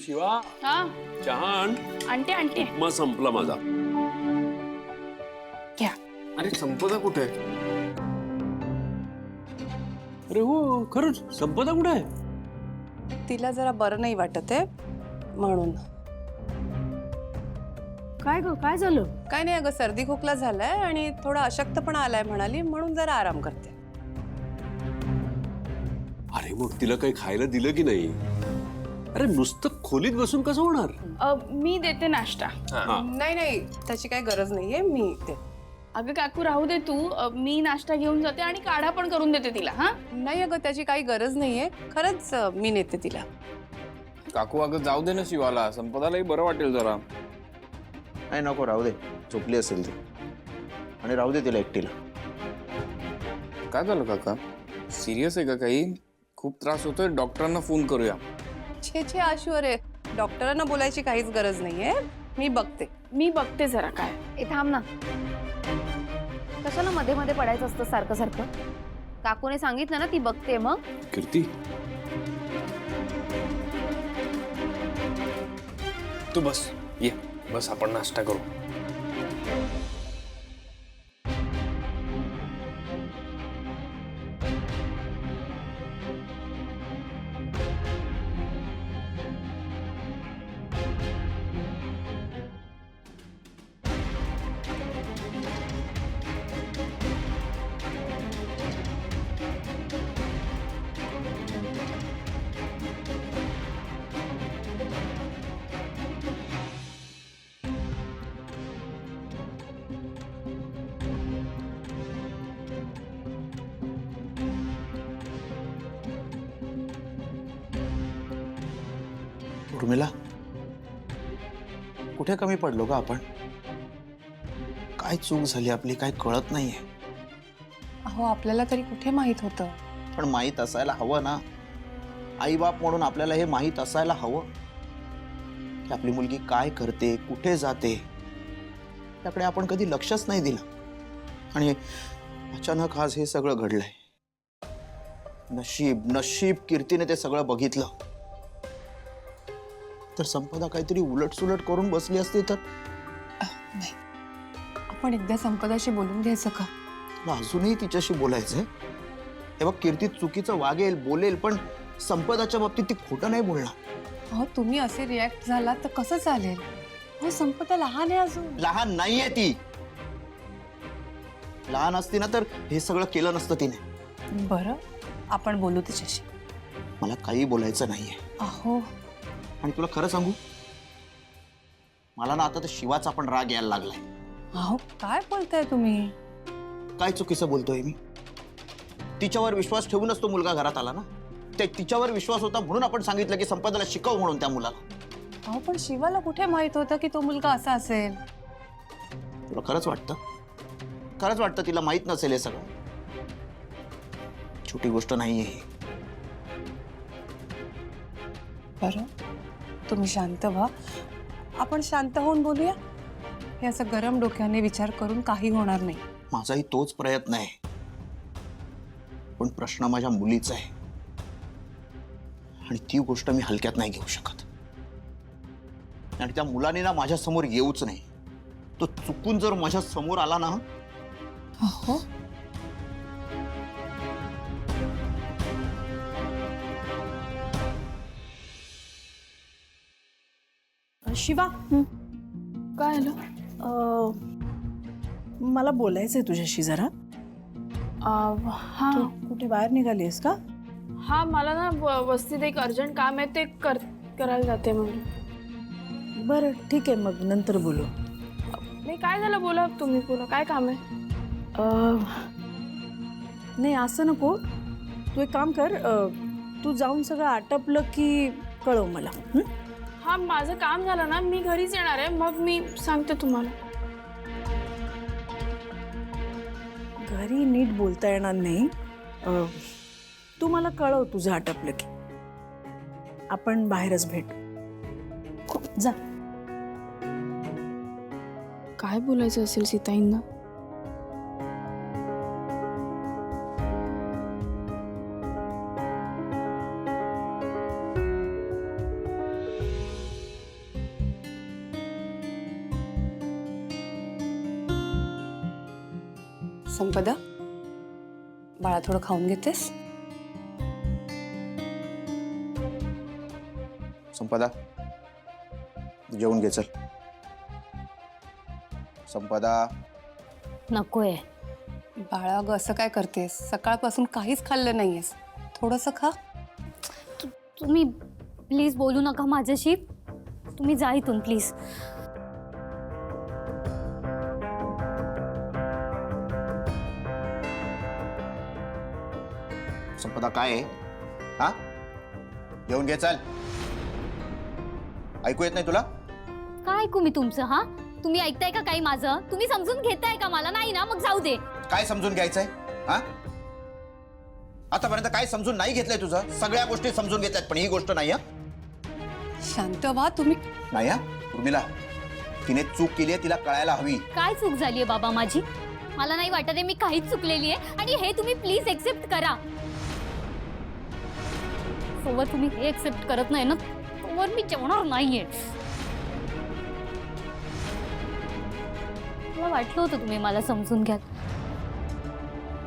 शिवा हा चहा आण. आणते आणते. उपमा संपला माझा. घ्या. अरे संपदा कुठे? अरे हो खरंच संपदा कुठे आहे? तिला जरा बरं नाही वाटत आहे म्हणून. काय ग काय झालं? काय नाही अगं, सर्दी खोकला झालाय आणि थोडा अशक्तपणा आलाय म्हणाली, म्हणून जरा आराम करते. अरे मग तिला काही खायला दिलं की नाही? अरे नुसतं खोलीत बसून कसं होणार? मी देते नाश्ता. नाही नाही, त्याची काही गरज नाहीये, मी ते. अगं काकू राहू दे तू. मी नाश्ता घेऊन जाते आणि काढा पण करून देते तिला. हा नाही अगं, त्याची काही गरज नाहीये, खरंच मी नेते तिला. काकू अगं जाऊ दे ना शिवाला, संपदालाही बरं वाटेल जरा. नाही नको, राहू दे, झोपली असेल ती. आणि राहू दे तिला एकटीला. काय झालं काका? सिरियस आहे का काही? खूप त्रास होतोय, डॉक्टरांना फोन करूया. छे छे आशू, अरे डॉक्टरांना बोलायची काहीच गरज नाहीये, मी बघते. मी बघते जरा काय. ए थांब ना, कशाला मध्ये मध्ये पडायचं असतं सारखं सारखं? काकूने सांगितलं ना ती बघते. मग कीर्ती तू बस, ये बस, आपण नाश्ता करू. उर्मिला, कुठे कमी पडलो का आपण? काय चूक झाली आपली, काय कळत नाहीये. अहो आपल्याला तरी कुठे माहित होतं? पण माहीत असायला हवं ना. आई बाप म्हणून आपल्याला हे माहीत असायला हवं की आपली मुलगी काय करते, कुठे जाते. त्याकडे आपण कधी लक्षच नाही दिलं. आणि अचानक आज हे सगळं घडलंय. नशीब नशीब कीर्तीने ते सगळं बघितलं. तर संपदा काहीतरी उलटसुलट करून बसली असती तर. नाही, आपण एकदा संपदाशी बोलून घ्यायचं का? तुला अजूनही तिच्याशी बोलायचंय? हे बघ, कीर्ती चुकीचं वागेल, बोलेल, पण संपदाच्या बाबतीत ती खोटं नाही बोलणार. अहो तुम्ही असे रिॲक्ट झालात तर कसं चालेल? हो संपदा लहान आहे अजून. लहान नाहीये ती. लहान असती ना तर हे सगळं केलं नसतं तिने. बरं, आपण बोलू तिच्याशी. मला काही बोलायचं नाहीये. अहो आणि तुला खरं सांगू, मला ना आता तर शिवाचा पण राग यायला लागलाय. अहो काय बोलताय तुम्ही? काय चुकीचं बोलतोय मी? तिच्यावर विश्वास ठेवूनच तो मुलगा घरात आला ना. ते तिच्यावर विश्वास होता म्हणून आपण सांगितलं की संपदाला शिकव म्हणून त्या मुलाला. अहो पण शिवाला कुठे माहित होतं की तो मुलगा असा असेल? तुला खरंच वाटतं? खरंच वाटतं तिला माहित नसेल हे सगळं? छोटी गोष्ट नाहीये ही. बरं, तुम्ही शांत व्हा. आपण शांत होऊन बोलूया. हे असं गरम डोक्याने विचार करून काही होणार नाही. माझाही तोच प्रयत्न आहे, पण प्रश्न माझ्या मुलीचा आहे आणि ती गोष्ट मी हलक्यात नाही घेऊ शकत. आणि त्या मुलाने ना माझ्या समोर येऊच नाही. तो चुकून जर माझ्या समोर आला ना. हो शिवा, काय आलं? मला बोलायचंय तुझ्याशी जरा. हा तू कुठे बाहेर निघालीस का? हा मला ना वस्तीत एक अर्जंट काम आहे, ते करायला जाते. मग बरं ठीक आहे, मग नंतर बोलू. नाही काय झालं, बोला तुम्ही, बोला काय काम आहे? नाही असं नको, तू एक काम कर, तू जाऊन सगळं आटपलं की कळव मला. हा माझं काम झालं ना, मी घरीच येणार आहे, मग मी सांगते तुम्हाला. घरी नीट बोलता येणार नाही. तू मला कळव तुझं आटपलं की. आपण बाहेरच भेटू. जा. काय बोलायचं असेल सीताईंना? संपदा, बाळा थोडं खाऊन घेतेस? संपदा, जेवून घे चल. संपदा, नकोय. बाळा अगं असं काय करतेस? सकाळपासून काहीच खाल्लं नाहीयेस. थोडंसं खा. तुम्ही प्लीज बोलू नका माझ्याशी. तुम्ही जा इथून प्लीज. संपदा काय आहे? हा, जेवून घे चल. ऐकू येत नाही तुला? काय ऐकू मी तुमचं? हा, तुम्ही ऐकताय का काही माझं? तुम्ही समजून घेताय का मला? नाही ना, मग जाऊ दे. काय समजून घ्यायचंय? हा, आतापर्यंत काय समजून नाही घेतलंय तुझं? सगळ्या गोष्टी समजून घेतात, पण ही गोष्ट नाही. हा, शांत व्हा तुम्ही. नाही. हा, उर्मिला, तिने चूक केली आहे, तिला कळायला हवी. काय चूक झालीये बाबा माझी? मला नाही वाटत आहे मी काहीच चुकलेली आहे, आणि हे तुम्ही प्लीज एक्सेप्ट करा. सोबत तुम्ही हे एक्सेप्ट करत नाही ना, तोवर मी जेवणार नाहीये. मला वाटलं होतं तुम्ही मला समजून घ्याल.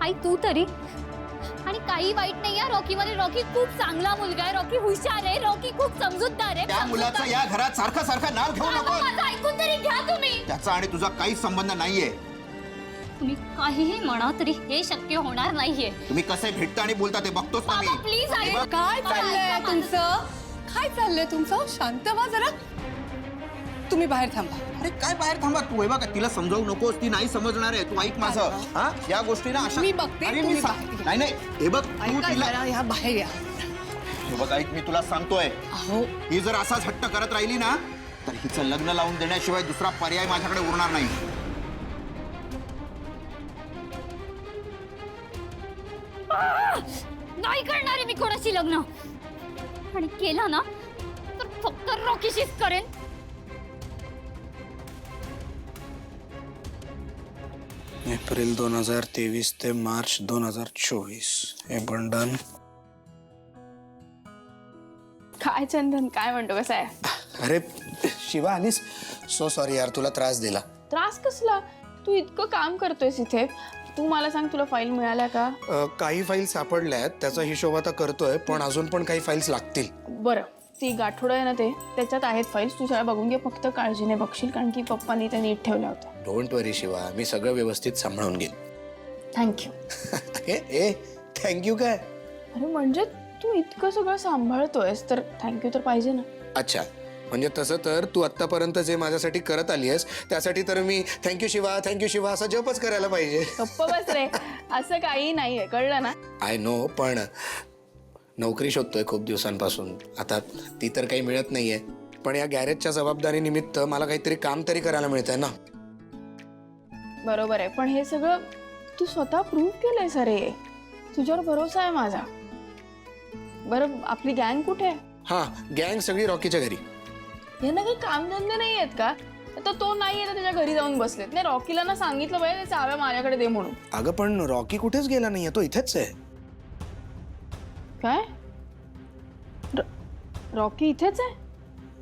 आई तू तरी. आणि काही वाईट नाही आहे रॉकी मध्ये. रॉकी खूप चांगला मुलगा आहे, रॉकी हुशार आहे, रॉकी खूप समजूतदार आहे. त्या मुलाचं या घरात सारखं सारखं नाव घेऊ नको. माझं ऐकून तरी घ्या तुम्ही. त्याचा आणि तुझा काहीच संबंध नाहीये. तुम्ही काहीही म्हणा तरी हे शक्य होणार नाहीये. तुम्ही कसे भेटता आणि बोलता ते बघतोच ना मी. प्लीज काय चाललंय तुमचं? काय चाललंय तुमचं? शांत व्हा जरा. तुम्ही बाहेर थांबा. अरे काय बाहेर थांबा तू? हे बघा, तिला समजावू नकोस, ती नाही समजणार आहे. तू ऐक माझं. हा, या गोष्टी ना अशा मी बघते, अरे तुम्ही मी बाहेर. नाही नाही, हे बघ तू ऐका तिला. जरा, या बाहेर या. हे बघ ऐक, मी तुला सांगतोय, अहो ही जर असाच हट्ट करत राहिली ना, तर हिचं लग्न लावून देण्याशिवाय दुसरा पर्याय माझ्याकडे उरणार नाही. नाही करणार आहे मी कोणाशी लग्न. आणि केलं ना तर फक्त रॉकीशीच करेन. एप्रिल 2023 ते मार्च 2024 हे बंधन. काय चंदन, काय म्हणतो, कसं आहे? अरे शिवा आलीस? सो सॉरी यार, तुला त्रास दिला. त्रास कसला? तू इतकं काम करतोयस इथे. तू मला सांग, तुला फाईल मिळाल्या का? काही फाईल्स सापडल्या आहेत, त्याचा हिशोब आता करतोय, पण अजून पण काही फाईल्स लागतील. बरं, ती गाठोडं आहे ना, ते त्याच्यात आहेत फाईल्स. तू सगळ्या बघून घे, फक्त काळजीने बघशील, कारण की पप्पांनी त्या नीट ठेवल्या होत्या. डोंट वरी शिवा, मी सगळं व्यवस्थित सांभाळून घेईन. थँक्यू. ए थँक्यू काय? अरे म्हणजे तू इतकं सगळं सांभाळतोयस तर थँक्यू तर पाहिजे ना. अच्छा, म्हणजे तसं तर तू आत्तापर्यंत जे माझ्यासाठी करत आली आहेस त्यासाठी तर मी थँक्यू शिवा असा जपच करायला पाहिजे. गप्प बस रे, असं काही नाहीये, कळलं ना? आय नो, पण नोकरी शोधतोय खूप दिवसांपासून. आता ती तर काही मिळत नाहीये, पण या गॅरेजच्या जबाबदारीनिमित्त मला काहीतरी काम तरी करायला मिळतंय ना. बरोबर आहे, पण हे सगळं तू स्वतः प्रूव्ह केलंयस. अरे तुझ्यावर भरोसा आहे माझा. बरं, आपली गँग कुठे आहे? हा, गँग सगळी रॉकीच्या घरी. यांना काही कामधंदे नाही आहेत का? आता तो नाही आहे, त्याच्या घरी जाऊन बसलेत. नाही, रॉकीला ना सांगितलं पाहिजे चाव्या माझ्याकडे दे म्हणून. अगं पण रॉकी कुठेच गेला नाहीये, तो इथेच आहे. काय? रॉकी इथेच आहे?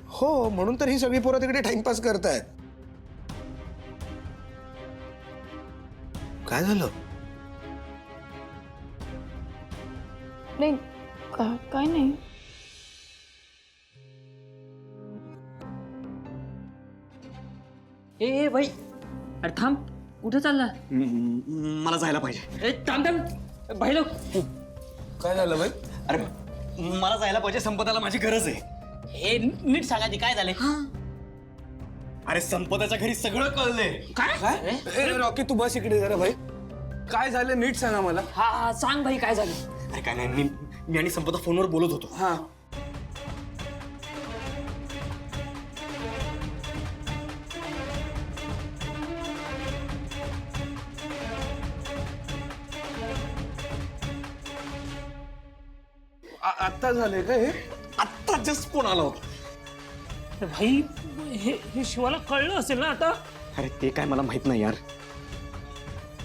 हो, म्हणून तर ही सगळी पोरं तिकडे टाइमपास करतायत. काय झालं? नाही, काय नाही. ए भाई, अरे थांब, कुठे चालला? मला जायला पाहिजे. ए थांब थांब, भाई लोक. काय झालं बाई? अरे मला जायला पाहिजे, संपदाला माझी गरज आहे. हे नीट सांगा ते काय झालंय. अरे संपदाच्या घरी सगळं कळलंय. काय? रॉकी तू बस इकडे जरा भाई. काय झालं नीट सांगा मला. हा सांग भाई, काय झालं? अरे काय नाही, मी आणि संपदा फोनवर बोलत होतो. हा, आता झाले का हे? आत्ता जस्ट फोन आला होता. भाई हे शिवाला कळलं असेल ना आता. अरे ते काय मला माहित नाही यार.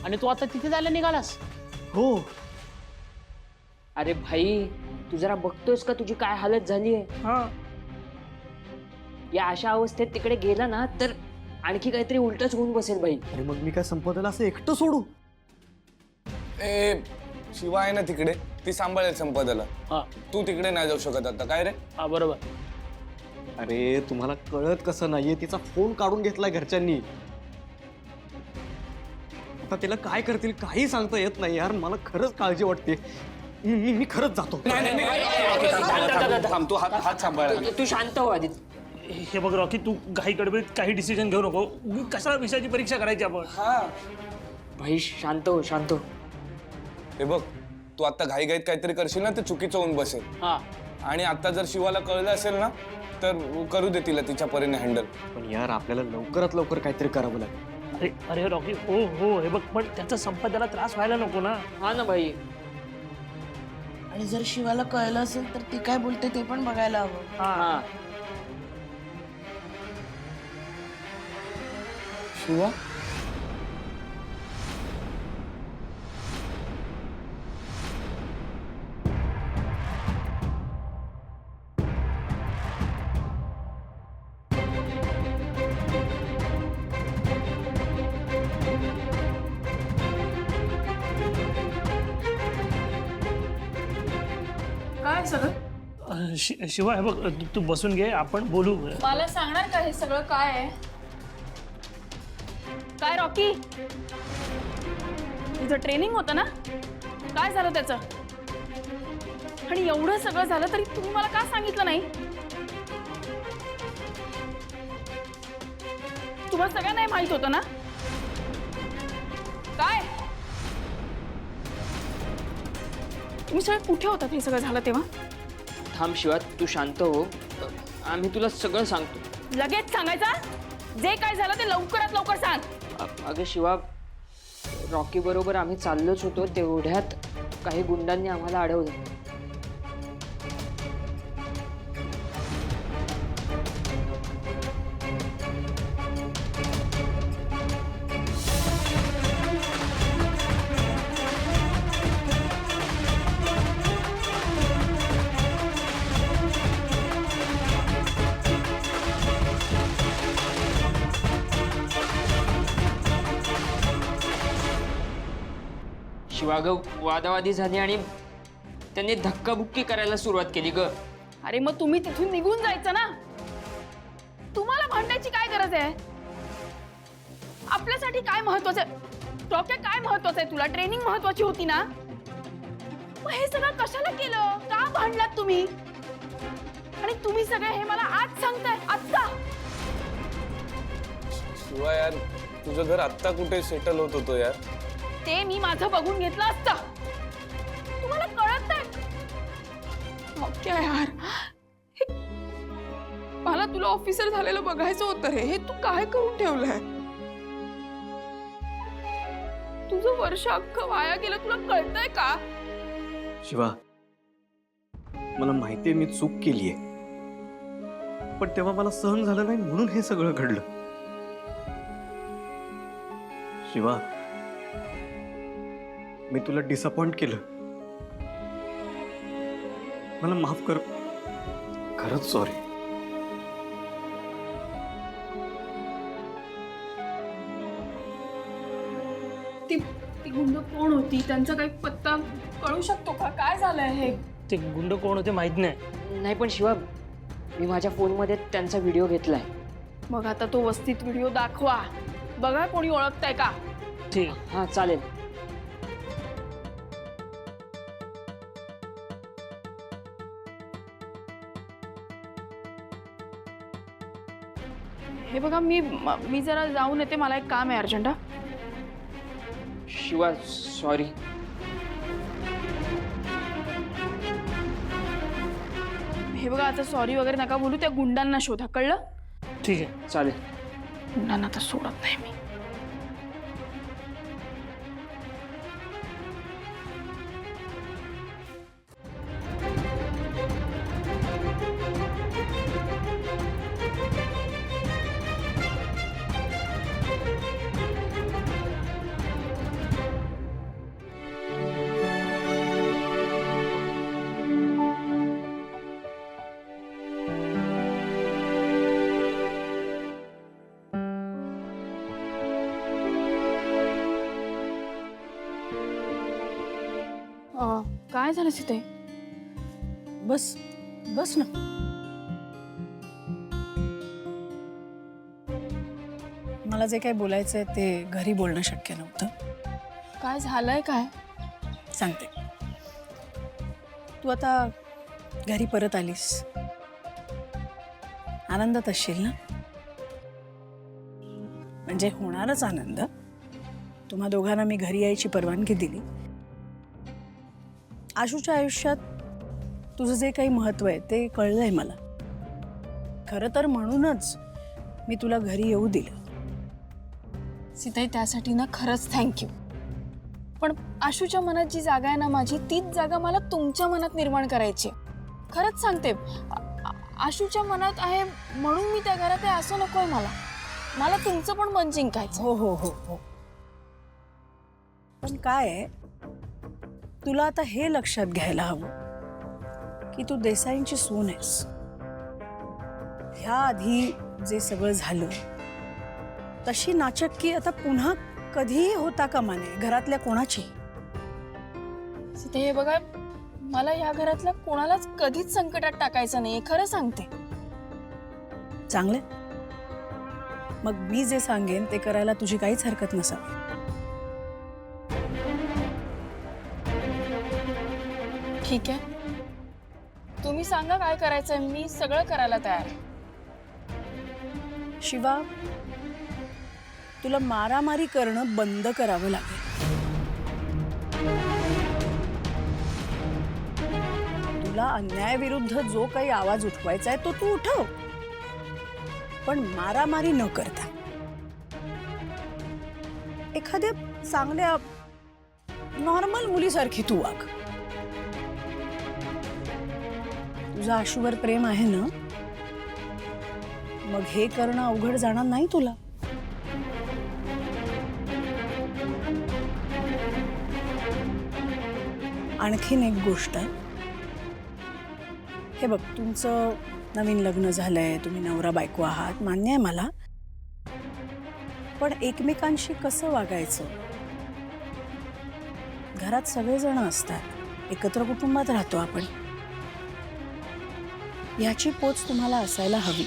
आणि तू आता तिथे जायला निघालास? हो. अरे भाई, तू जरा बघतोयस का तुझी काय हालत झाली आहे? या अशा अवस्थेत तिकडे गेला ना तर आणखी काहीतरी उलटच होऊन बसेल भाई. अरे मग मी काय संपदाला असं एकटं सोडू? ए शिवा आहे ना तिकडे, ती सांभाळेल संपदाला. तू तिकडे नाही जाऊ शकत आता. काय रे? हा बरोबर. अरे तुम्हाला कळत कसं नाहीये, तिचा फोन काढून घेतलाय घरच्यांनी. आता तिला काय करतील काही सांगता येत नाही यार. मला खरंच काळजी वाटते. मी खरंच जातो. थांब, तू हात सांभाळ. तू शांत हो आधी. हे बघ रॉकी, तू घाई गडबडीत काही डिसिजन घेऊ नको. कशा विषयाची परीक्षा करायची आपण? भाई शांत हो, शांत हो. हे बघ, तू आता घाईघाईत काहीतरी करशील ना तर चुकीचं होऊन बसेल. आणि आता जर शिवाला कळलं असेल ना तर करू दे तिला तिच्या परीने हँडल. पण यार आपल्याला लवकरात लवकर काहीतरी करावं लागेल. अरे अरे रॉकी, हो हो, हे बघ, पण त्याचा संपदाला त्रास व्हायला नको ना. हा ना भाई. आणि जर शिवाला कळलं असेल तर ती काय बोलते ते पण बघायला हवं. हा. शिवा काय सगळं? शिवा, हे बघ, तू बसून घे, आपण बोलू. मला सांगणार का हे सगळं काय आहे? काय रॉकी, तुझं ट्रेनिंग होतं ना, काय झालं त्याचं? आणि एवढं सगळं झालं तरी तुम्ही मला का सांगितलं नाही? तुम्हाला सगळ्यांना माहित होतं ना? काय तुम्ही सगळे कुठे होतात हे सगळं झालं तेव्हा? थांब शिवा, तू शांत हो. आम्ही तुला सगळं सांगतो. लगेच सांगायचा? जे काय झालं ते लवकरात लवकर सांग. अगं शिवा, रॉकी बरोबर आम्ही चाललोच होतो तेवढ्यात काही गुंडांनी आम्हाला अडवलं. शिवा ग, वादावादी झाली आणि त्यांनी धक्काबुक्की करायला सुरुवात केली ग. अरे मग तुम्ही तिथून निघून जायचं ना. तुम्हाला भांडायची काय गरज आहे? आपल्यासाठी काय महत्वाचं आहे? डॉक्टर काय महत्वाचं आहे तुला? ट्रेनिंग महत्वाची होती ना. मग हे सगळं कशाला केलं? का भांडलात तुम्ही? आणि तुम्ही सगळे हे मला आज सांगताय? आत्ता? शिवा यार, तुझं घर आत्ता कुठे सेटल होत होतं यार? ते मी माझं बघून घेतलं असतं. तुम्हाला कळत नाही? यार, मला तुला ऑफिसर झालेलं बघायचं होतं रे. हे तू काय करून ठेवलंय? तुझं वर्ष अख्खं वाया गेलं. तुला कळतंय का? शिवा, मला माहितीये मी चूक केलीये, पण तेव्हा मला सहन झालं नाही म्हणून हे सगळं घडलं. शिवा, मी तुला डिसअपॉइंट केलं, मला माफ कर. खरंच सॉरी. ती गुंड कोण होती? त्यांचा काही पत्ता कळू शकतो का? काय झालंय हे? ते गुंड कोण होते माहित नाही. नाही पण शिवा, मी माझ्या फोनमध्ये त्यांचा व्हिडिओ घेतलाय. मग आता तो वस्तीत व्हिडिओ दाखवा, बघा कोणी ओळखताय का. ठीक. हा चालेल. हे बघा, मी जरा जाऊन येते. मला एक काम आहे अर्जंट. शिवा सॉरी. हे बघा, आता सॉरी वगैरे नका बोलू. त्या गुंडांना शोधा, कळलं? ठीक आहे, चालेल. गुंडांना तर सोडत नाही मी. काय झालं सीते? बस बस ना. मला जे काही बोलायचंय ते घरी बोलणं शक्य नव्हतं. काय झालंय काय? सांगते. तू आता घरी परत आलीस, आनंदात असशील ना? म्हणजे होणारच आनंद. तुम्हा दोघांना मी घरी यायची परवानगी दिली. आशूच्या आयुष्यात तुझं जे काही महत्व आहे ते कळलंय मला. खरं तर म्हणूनच मी तुला घरी येऊ दिलं. सीताई, त्यासाठी ना खरंच थँक्यू. पण आशूच्या मनात जी जागा आहे ना माझी, तीच जागा मला तुमच्या मनात निर्माण करायची आहे. खरंच सांगते, आशूच्या मनात आहे म्हणून मी त्या घरात आहे असं नकोय मला. मला तुमचं पण मन जिंकायचं. हो हो हो हो. पण काय आहे, तुला आता हे लक्षात घ्यायला हवं की तू देसाईंची सून आहेस. ह्या आधी जे सगळं झालं तशी नाचक्की आता पुन्हा कधीही होता कामा नये घरातल्या कोणाची. सीता, हे बघा, मला या घरातल्या कोणालाच कधीच संकटात टाकायचं नाहीये. खरं सांगते. चांगले. मग मी जे सांगेन ते करायला तुझी काहीच हरकत नसावी. ठीक आहे, तुम्ही सांगा काय करायचंय, मी सगळं करायला तयार आहे. शिवा, तुला मारामारी करणं बंद करावं लागेल. तुला अन्यायाविरुद्ध जो काही आवाज उठवायचा आहे तो तू उठव, पण मारामारी न करता. एखाद्या चांगल्या नॉर्मल मुलीसारखी तू वाग. तुझं आशूवर प्रेम आहे ना, मग हे करणं अवघड जाणार नाही तुला. आणखीन एक गोष्ट, हे बघ, तुमचं नवीन लग्न झालंय, तुम्ही नवरा बायको आहात, मान्य आहे मला. पण एकमेकांशी कसं वागायचं? घरात सगळेजण असतात, एकत्र कुटुंबात राहतो आपण. याची पोच तुम्हाला असायला हवी.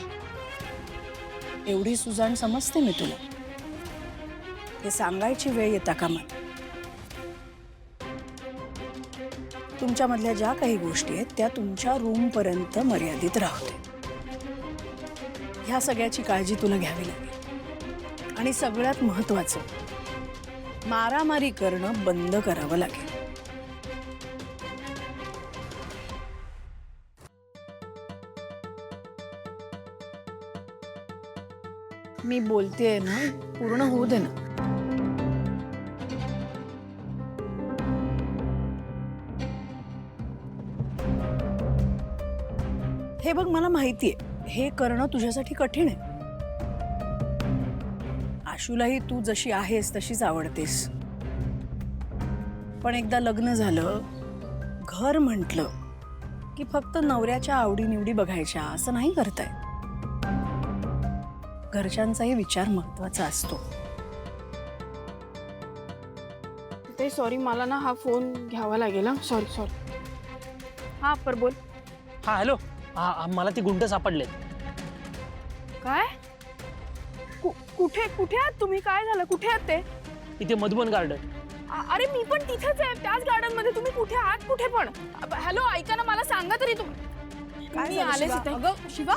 एवढी सुजाण समजते मी तुला. हे सांगायची वेळ येता कामा नये. तुमच्यामधल्या ज्या काही गोष्टी आहेत त्या तुमच्या रूमपर्यंत मर्यादित राहू दे. ह्या सगळ्याची काळजी तुला घ्यावी लागेल. आणि सगळ्यात महत्त्वाचं, मारामारी करणं बंद करावं लागेल. मी बोलतेय ना, पूर्ण होऊ दे ना. हे बघ, मला माहितीये हे करणं तुझ्यासाठी कठीण आहे. आशूलाही तू जशी आहेस तशीच आवडतेस. पण एकदा लग्न झालं, घर म्हटलं की फक्त नवऱ्याच्या आवडीनिवडी बघायच्या असं नाही करताय. घरच्यांचाही विचार महत्वाचा असतो. ते सॉरी, मला ना हा फोन घ्यावा लागेल. सॉरी. हा, पर बोल. हा, हॅलो. हा, मला ती गुंड सापडले. काय? कुठे कुठे आहात तुम्ही? काय झालं? कुठे आहात ते? इथे मधुबन गार्डन. अरे मी पण तिथेच आहे, त्याच गार्डन मध्ये. तुम्ही कुठे आहात? कुठे पण? हॅलो, ऐका ना, मला सांगा तरी तुम्ही. मी आले तिथे. अगं शिवा,